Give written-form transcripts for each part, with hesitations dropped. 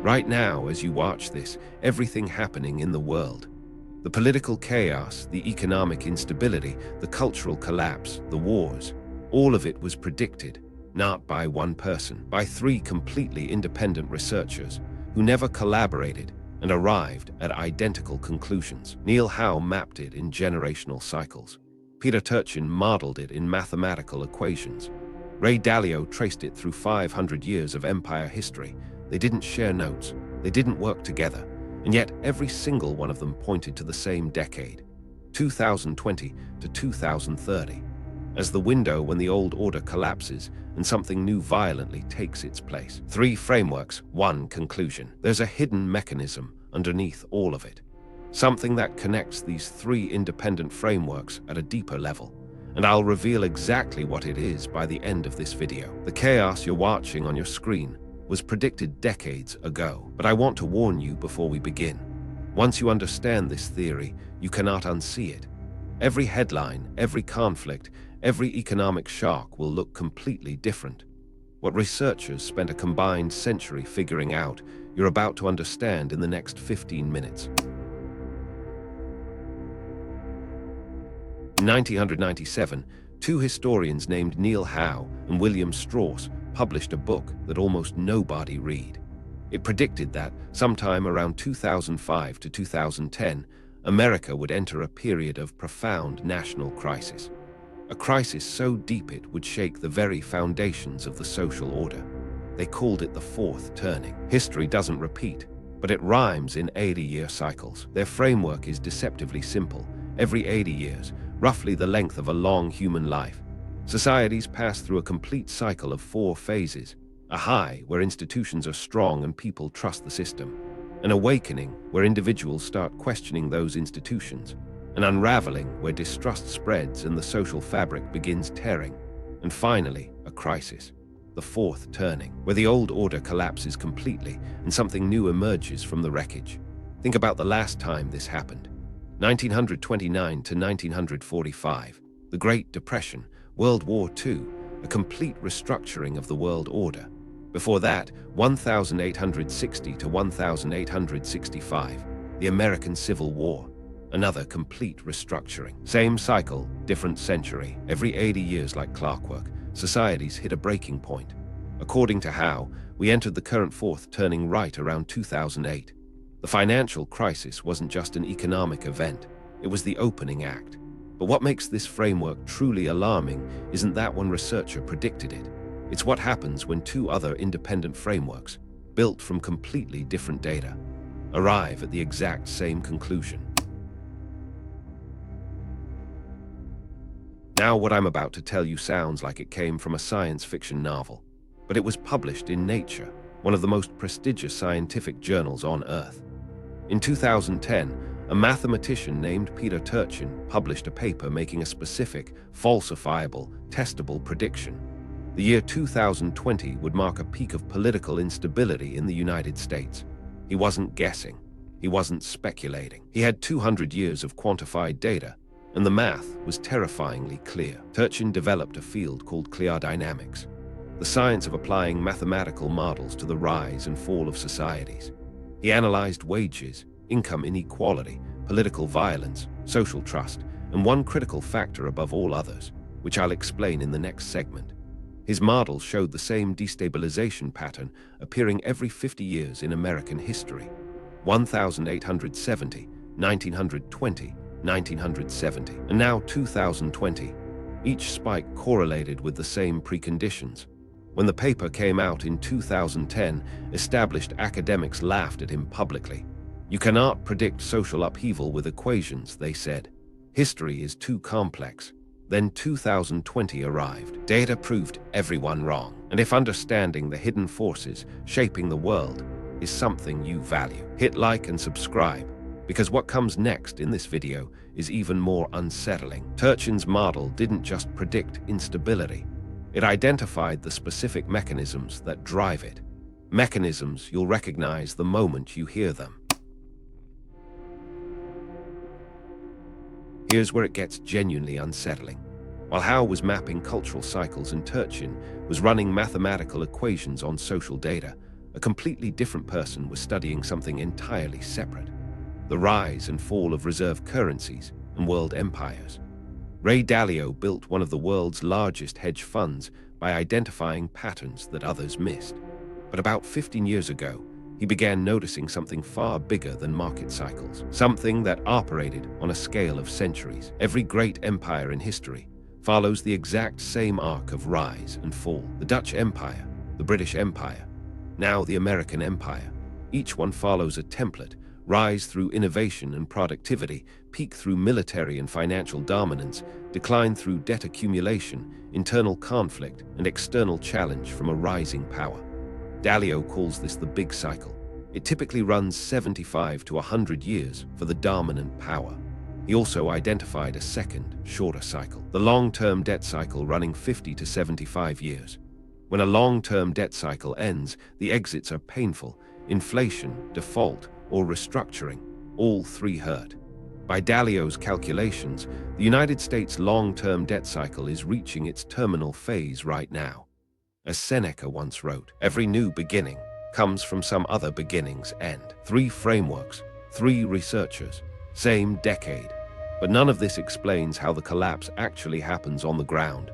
Right now, as you watch this, everything happening in the world. The political chaos, the economic instability, the cultural collapse, the wars, all of it was predicted, not by one person, by three completely independent researchers who never collaborated and arrived at identical conclusions. Neil Howe mapped it in generational cycles. Peter Turchin modeled it in mathematical equations. Ray Dalio traced it through 500 years of empire history. They didn't share notes, they didn't work together, and yet every single one of them pointed to the same decade, 2020 to 2030, as the window when the old order collapses and something new violently takes its place. Three frameworks, one conclusion. There's a hidden mechanism underneath all of it, something that connects these three independent frameworks at a deeper level, and I'll reveal exactly what it is by the end of this video. The chaos you're watching on your screen was predicted decades ago, but I want to warn you before we begin. Once you understand this theory, you cannot unsee it. Every headline, every conflict, every economic shock will look completely different. What researchers spent a combined century figuring out, you're about to understand in the next 15 minutes. In 1997, two historians named Neil Howe and William Strauss published a book that almost nobody read. It predicted that, sometime around 2005 to 2010, America would enter a period of profound national crisis. A crisis so deep it would shake the very foundations of the social order. They called it the fourth turning. History doesn't repeat, but it rhymes in 80-year cycles. Their framework is deceptively simple. Every 80 years, roughly the length of a long human life, societies pass through a complete cycle of four phases: a high, where institutions are strong and people trust the system; an awakening, where individuals start questioning those institutions; an unraveling, where distrust spreads and the social fabric begins tearing; and finally, a crisis, the fourth turning, where the old order collapses completely and something new emerges from the wreckage. Think about the last time this happened. 1929 to 1945, the Great Depression, World War II, a complete restructuring of the world order. Before that, 1860 to 1865, the American Civil War, another complete restructuring. Same cycle, different century. Every 80 years, like clockwork, societies hit a breaking point. According to Howe, we entered the current fourth turning right around 2008. The financial crisis wasn't just an economic event, it was the opening act. But what makes this framework truly alarming isn't that one researcher predicted it. It's what happens when two other independent frameworks, built from completely different data, arrive at the exact same conclusion. Now, what I'm about to tell you sounds like it came from a science fiction novel, but it was published in Nature, one of the most prestigious scientific journals on Earth. In 2010, a mathematician named Peter Turchin published a paper making a specific, falsifiable, testable prediction. The year 2020 would mark a peak of political instability in the United States. He wasn't guessing. He wasn't speculating. He had 200 years of quantified data, and the math was terrifyingly clear. Turchin developed a field called clear-dynamics, the science of applying mathematical models to the rise and fall of societies. He analyzed wages, income inequality, political violence, social trust, and one critical factor above all others, which I'll explain in the next segment. His model showed the same destabilization pattern appearing every 50 years in American history: 1870, 1920, 1970, and now 2020. Each spike correlated with the same preconditions. When the paper came out in 2010, established academics laughed at him publicly. "You cannot predict social upheaval with equations," they said. "History is too complex." Then 2020 arrived. Data proved everyone wrong. And if understanding the hidden forces shaping the world is something you value, hit like and subscribe, because what comes next in this video is even more unsettling. Turchin's model didn't just predict instability. It identified the specific mechanisms that drive it. Mechanisms you'll recognize the moment you hear them. Here's where it gets genuinely unsettling. While Howe was mapping cultural cycles and Turchin was running mathematical equations on social data, a completely different person was studying something entirely separate: the rise and fall of reserve currencies and world empires. Ray Dalio built one of the world's largest hedge funds by identifying patterns that others missed. But about 15 years ago, he began noticing something far bigger than market cycles, something that operated on a scale of centuries. Every great empire in history follows the exact same arc of rise and fall. The Dutch Empire, the British Empire, now the American Empire. Each one follows a template: rise through innovation and productivity, peak through military and financial dominance, decline through debt accumulation, internal conflict, and external challenge from a rising power. Dalio calls this the big cycle. It typically runs 75 to 100 years for the dominant power. He also identified a second, shorter cycle, the long-term debt cycle, running 50 to 75 years. When a long-term debt cycle ends, the exits are painful: inflation, default, or restructuring. All three hurt. By Dalio's calculations, the United States' long-term debt cycle is reaching its terminal phase right now. As Seneca once wrote, every new beginning comes from some other beginning's end. 3 frameworks, 3 researchers, same decade. But none of this explains how the collapse actually happens on the ground.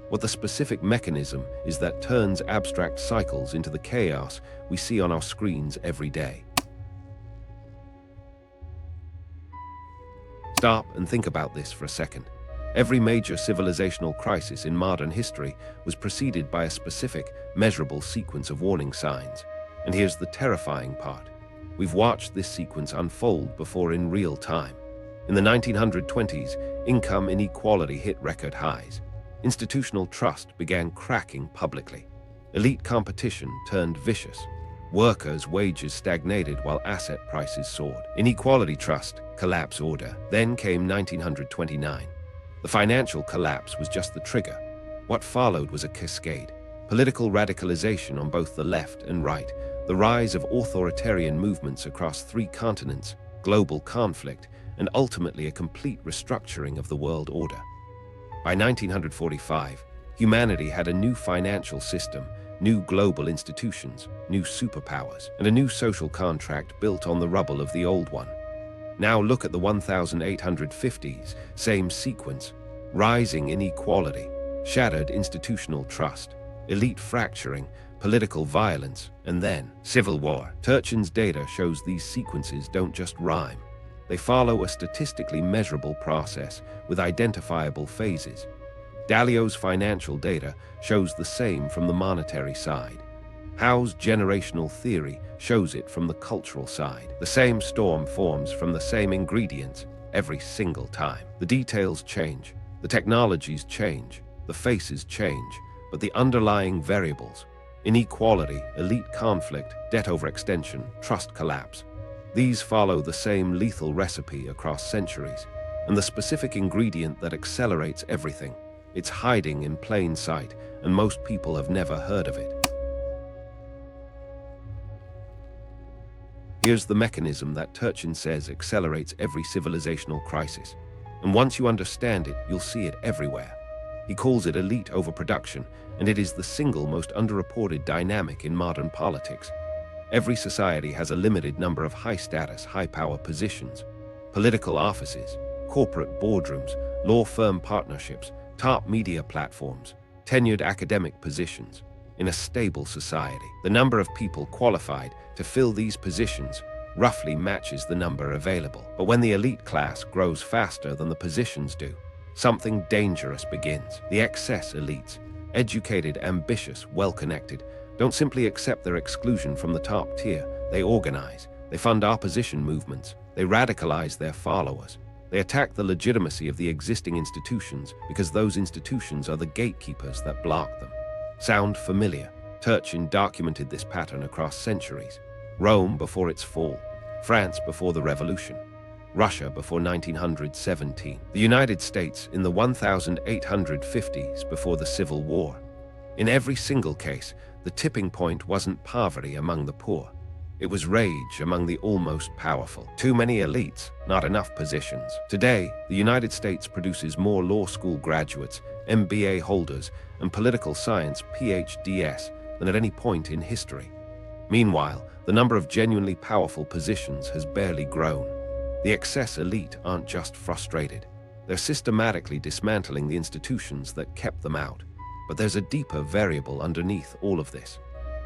What the specific mechanism is that turns abstract cycles into the chaos we see on our screens every day. Stop and think about this for a second. Every major civilizational crisis in modern history was preceded by a specific, measurable sequence of warning signs. And here's the terrifying part: we've watched this sequence unfold before in real time. In the 1920s, income inequality hit record highs. Institutional trust began cracking publicly. Elite competition turned vicious. Workers' wages stagnated while asset prices soared. Inequality, trust, collapse, order. Then came 1929. The financial collapse was just the trigger. What followed was a cascade: political radicalization on both the left and right, the rise of authoritarian movements across 3 continents, global conflict, and ultimately a complete restructuring of the world order. By 1945, humanity had a new financial system, new global institutions, new superpowers, and a new social contract built on the rubble of the old one. Now look at the 1850s, same sequence: rising inequality, shattered institutional trust, elite fracturing, political violence, and then civil war. Turchin's data shows these sequences don't just rhyme. They follow a statistically measurable process with identifiable phases. Dalio's financial data shows the same from the monetary side. Howe's generational theory shows it from the cultural side. The same storm forms from the same ingredients every single time. The details change, the technologies change, the faces change, but the underlying variables: inequality, elite conflict, debt overextension, trust collapse, these follow the same lethal recipe across centuries. And the specific ingredient that accelerates everything, it's hiding in plain sight, and most people have never heard of it. Here's the mechanism that Turchin says accelerates every civilizational crisis. And once you understand it, you'll see it everywhere. He calls it elite overproduction, and it is the single most underreported dynamic in modern politics. Every society has a limited number of high-status, high-power positions: political offices, corporate boardrooms, law firm partnerships, top media platforms, tenured academic positions. In a stable society, the number of people qualified to fill these positions roughly matches the number available. But when the elite class grows faster than the positions do, something dangerous begins. The excess elites, educated, ambitious, well-connected, don't simply accept their exclusion from the top tier. They organize, they fund opposition movements, they radicalize their followers. They attack the legitimacy of the existing institutions because those institutions are the gatekeepers that block them. Sound familiar? Turchin documented this pattern across centuries. Rome before its fall, France before the Revolution, Russia before 1917, the United States in the 1850s before the Civil War. In every single case, the tipping point wasn't poverty among the poor. It was rage among the almost powerful. Too many elites, not enough positions. Today, the United States produces more law school graduates, MBA holders, and political science PhDs than at any point in history. Meanwhile, the number of genuinely powerful positions has barely grown. The excess elite aren't just frustrated. They're systematically dismantling the institutions that kept them out. But there's a deeper variable underneath all of this.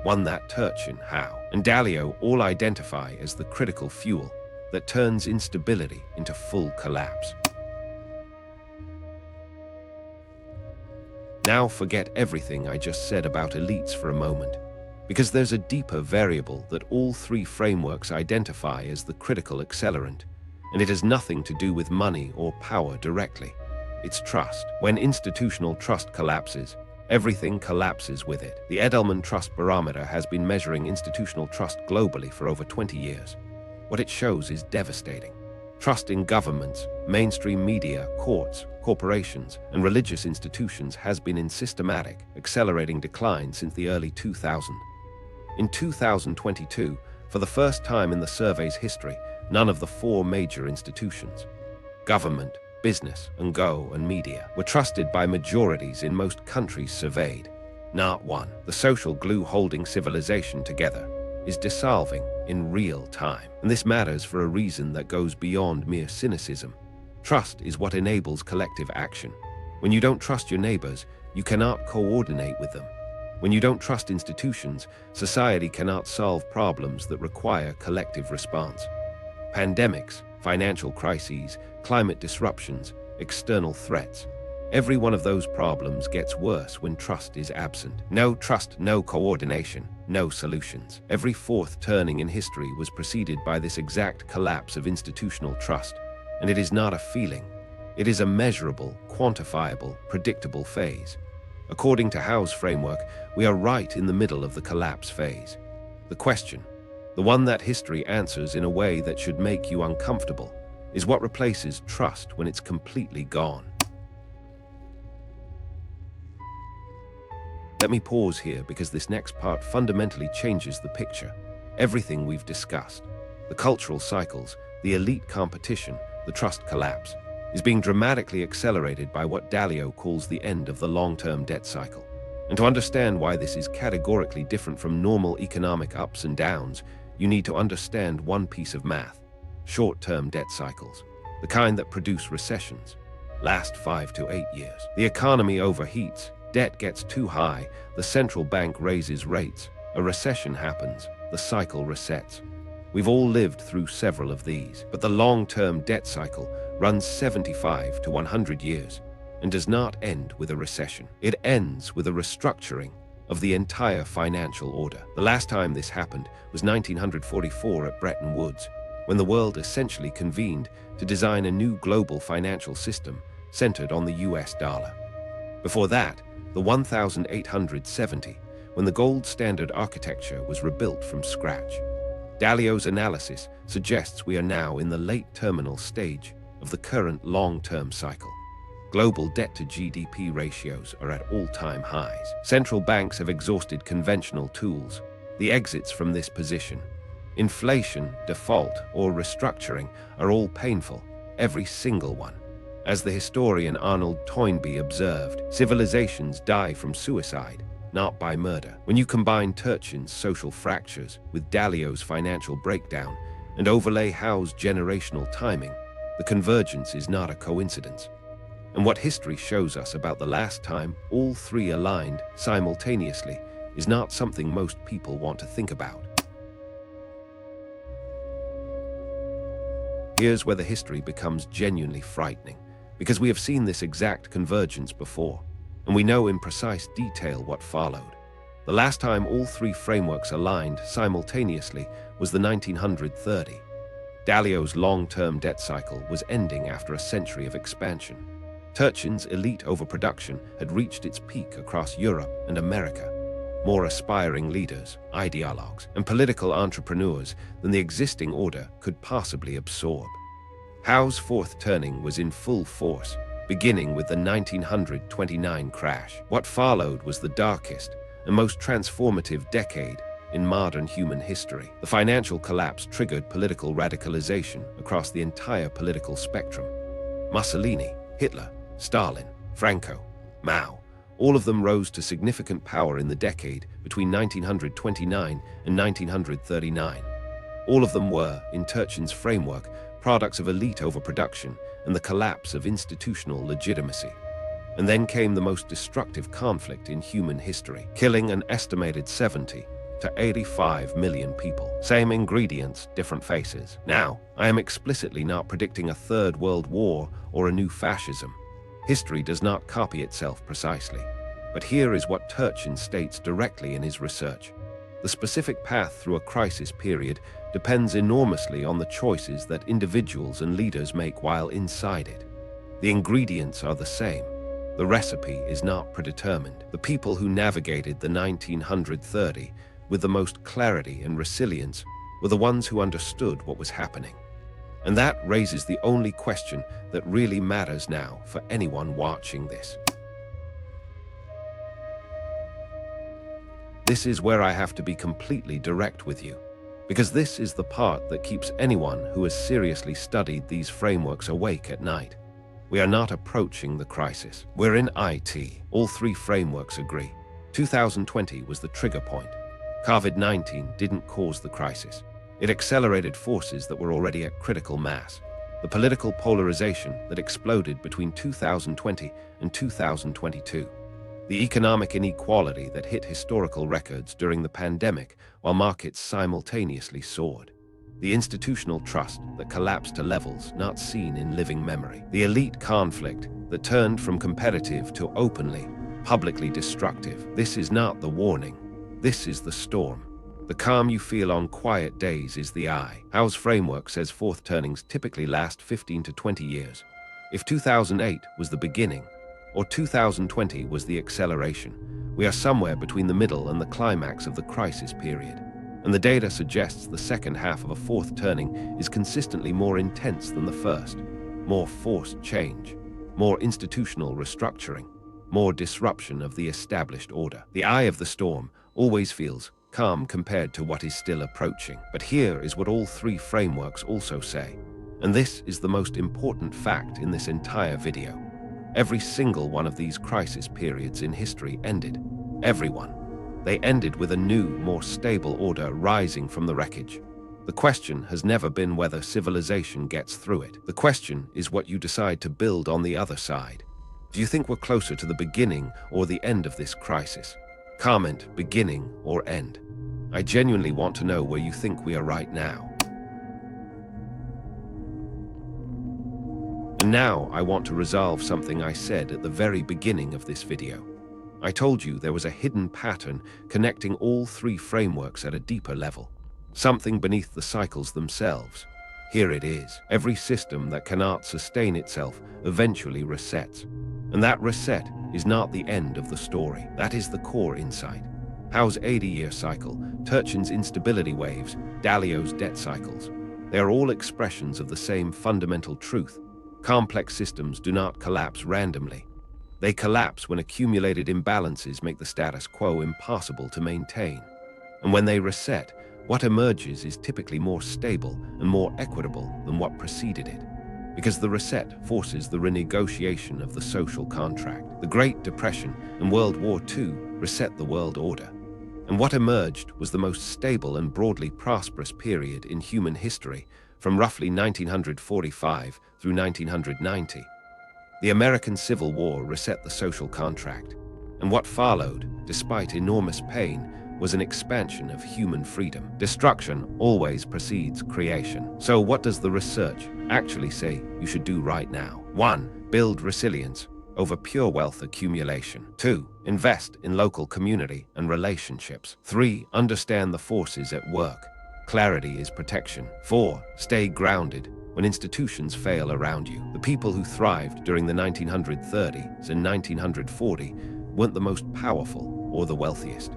One that Turchin, Howe, and Dalio all identify as the critical fuel that turns instability into full collapse. Now forget everything I just said about elites for a moment, because there's a deeper variable that all three frameworks identify as the critical accelerant, and it has nothing to do with money or power directly. It's trust. When institutional trust collapses, everything collapses with it. The Edelman Trust Barometer has been measuring institutional trust globally for over 20 years. What it shows is devastating. Trust in governments, mainstream media, courts, corporations, and religious institutions has been in systematic, accelerating decline since the early 2000s. In 2022, for the first time in the survey's history, none of the four major institutions, government, business, and media, were trusted by majorities in most countries surveyed. Not one. The social glue holding civilization together is dissolving in real time. And this matters for a reason that goes beyond mere cynicism. Trust is what enables collective action. When you don't trust your neighbors, you cannot coordinate with them. When you don't trust institutions, society cannot solve problems that require collective response. Pandemics, financial crises, climate disruptions, external threats. Every one of those problems gets worse when trust is absent. No trust, no coordination, no solutions. Every fourth turning in history was preceded by this exact collapse of institutional trust. And it is not a feeling. It is a measurable, quantifiable, predictable phase. According to Howe's framework, we are right in the middle of the collapse phase. The question, the one that history answers in a way that should make you uncomfortable, is what replaces trust when it's completely gone. Let me pause here because this next part fundamentally changes the picture. Everything we've discussed, the cultural cycles, the elite competition, the trust collapse, is being dramatically accelerated by what Dalio calls the end of the long-term debt cycle. And to understand why this is categorically different from normal economic ups and downs, you need to understand one piece of math. Short-term debt cycles, the kind that produce recessions, last 5 to 8 years. The economy overheats, debt gets too high, the central bank raises rates, a recession happens, the cycle resets. We've all lived through several of these, but the long-term debt cycle runs 75 to 100 years and does not end with a recession. It ends with a restructuring of the entire financial order. The last time this happened was 1944 at Bretton Woods, when the world essentially convened to design a new global financial system centered on the US dollar. Before that, the 1870, when the gold standard architecture was rebuilt from scratch. Dalio's analysis suggests we are now in the late terminal stage of the current long-term cycle. Global debt to GDP ratios are at all-time highs. Central banks have exhausted conventional tools. The exits from this position, inflation, default, or restructuring, are all painful, every single one. As the historian Arnold Toynbee observed, civilizations die from suicide, not by murder. When you combine Turchin's social fractures with Dalio's financial breakdown and overlay Howe's generational timing, the convergence is not a coincidence. And what history shows us about the last time all three aligned simultaneously is not something most people want to think about. Here's where the history becomes genuinely frightening, because we have seen this exact convergence before, and we know in precise detail what followed. The last time all three frameworks aligned simultaneously was the 1930. Dalio's long-term debt cycle was ending after a century of expansion. Turchin's elite overproduction had reached its peak across Europe and America. More aspiring leaders, ideologues, and political entrepreneurs than the existing order could possibly absorb. Howe's fourth turning was in full force, beginning with the 1929 crash. What followed was the darkest and most transformative decade in modern human history. The financial collapse triggered political radicalization across the entire political spectrum. Mussolini, Hitler, Stalin, Franco, Mao, All of them rose to significant power in the decade between 1929 and 1939. All of them were, in Turchin's framework, products of elite overproduction and the collapse of institutional legitimacy. And then came the most destructive conflict in human history, killing an estimated 70 to 85 million people. Same ingredients, different faces. Now, I am explicitly not predicting a third world war or a new fascism. History does not copy itself precisely. But here is what Turchin states directly in his research. The specific path through a crisis period depends enormously on the choices that individuals and leaders make while inside it. The ingredients are the same. The recipe is not predetermined. The people who navigated the 1930 with the most clarity and resilience were the ones who understood what was happening. And that raises the only question that really matters now for anyone watching this. This is where I have to be completely direct with you, because this is the part that keeps anyone who has seriously studied these frameworks awake at night. We are not approaching the crisis. We're in IT. All three frameworks agree. 2020 was the trigger point. COVID-19 didn't cause the crisis. It accelerated forces that were already at critical mass. The political polarization that exploded between 2020 and 2022. The economic inequality that hit historical records during the pandemic while markets simultaneously soared. The institutional trust that collapsed to levels not seen in living memory. The elite conflict that turned from competitive to openly, publicly destructive. This is not the warning. This is the storm. The calm you feel on quiet days is the eye. Howe's framework says fourth turnings typically last 15 to 20 years. If 2008 was the beginning, or 2020 was the acceleration, we are somewhere between the middle and the climax of the crisis period. And the data suggests the second half of a fourth turning is consistently more intense than the first. More forced change, more institutional restructuring, more disruption of the established order. The eye of the storm always feels calm compared to what is still approaching. But here is what all three frameworks also say. And this is the most important fact in this entire video. Every single one of these crisis periods in history ended. Every one. They ended with a new, more stable order rising from the wreckage. The question has never been whether civilization gets through it. The question is what you decide to build on the other side. Do you think we're closer to the beginning or the end of this crisis? Comment beginning or end. I genuinely want to know where you think we are right now. And now I want to resolve something I said at the very beginning of this video. I told you there was a hidden pattern connecting all three frameworks at a deeper level. Something beneath the cycles themselves. Here it is. Every system that cannot sustain itself eventually resets. And that reset is not the end of the story. That is the core insight. Howe's 80-year cycle, Turchin's instability waves, Dalio's debt cycles. They are all expressions of the same fundamental truth. Complex systems do not collapse randomly. They collapse when accumulated imbalances make the status quo impossible to maintain. And when they reset, what emerges is typically more stable and more equitable than what preceded it. Because the reset forces the renegotiation of the social contract. The Great Depression and World War II reset the world order. And what emerged was the most stable and broadly prosperous period in human history from roughly 1945 through 1990. The American Civil War reset the social contract, and what followed, despite enormous pain, was an expansion of human freedom. Destruction always precedes creation. So what does the research actually say you should do right now? 1. Build resilience over pure wealth accumulation. 2. Invest in local community and relationships. 3. Understand the forces at work. Clarity is protection. 4. Stay grounded when institutions fail around you. The people who thrived during the 1930s and 1940 weren't the most powerful or the wealthiest.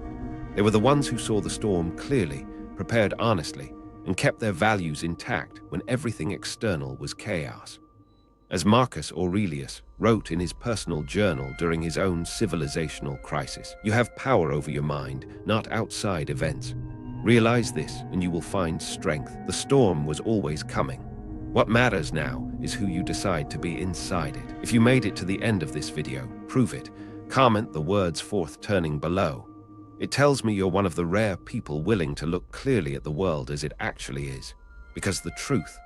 They were the ones who saw the storm clearly, prepared honestly, and kept their values intact when everything external was chaos. As Marcus Aurelius wrote in his personal journal during his own civilizational crisis, you have power over your mind, not outside events. Realize this and you will find strength. The storm was always coming. What matters now is who you decide to be inside it. If you made it to the end of this video, prove it Comment the words fourth turning below. It tells me you're one of the rare people willing to look clearly at the world as it actually is. Because the truth,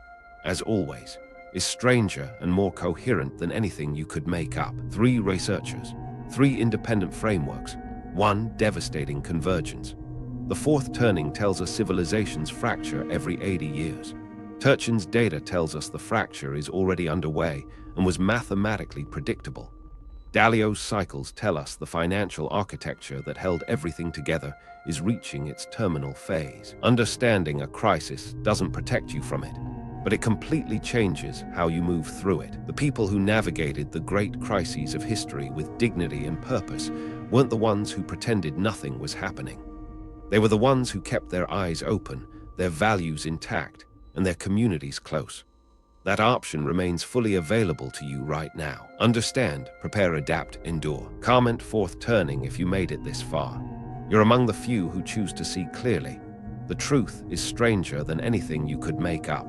as always, is stranger and more coherent than anything you could make up. 3 researchers, 3 independent frameworks, 1 devastating convergence. The fourth turning tells us civilizations fracture every 80 years. Turchin's data tells us the fracture is already underway and was mathematically predictable. Dalio's cycles tell us the financial architecture that held everything together is reaching its terminal phase. Understanding a crisis doesn't protect you from it, but it completely changes how you move through it. The people who navigated the great crises of history with dignity and purpose weren't the ones who pretended nothing was happening. They were the ones who kept their eyes open, their values intact, and their communities close. That option remains fully available to you right now. Understand, prepare, adapt, endure. Comment fourth turning if you made it this far. You're among the few who choose to see clearly. The truth is stranger than anything you could make up.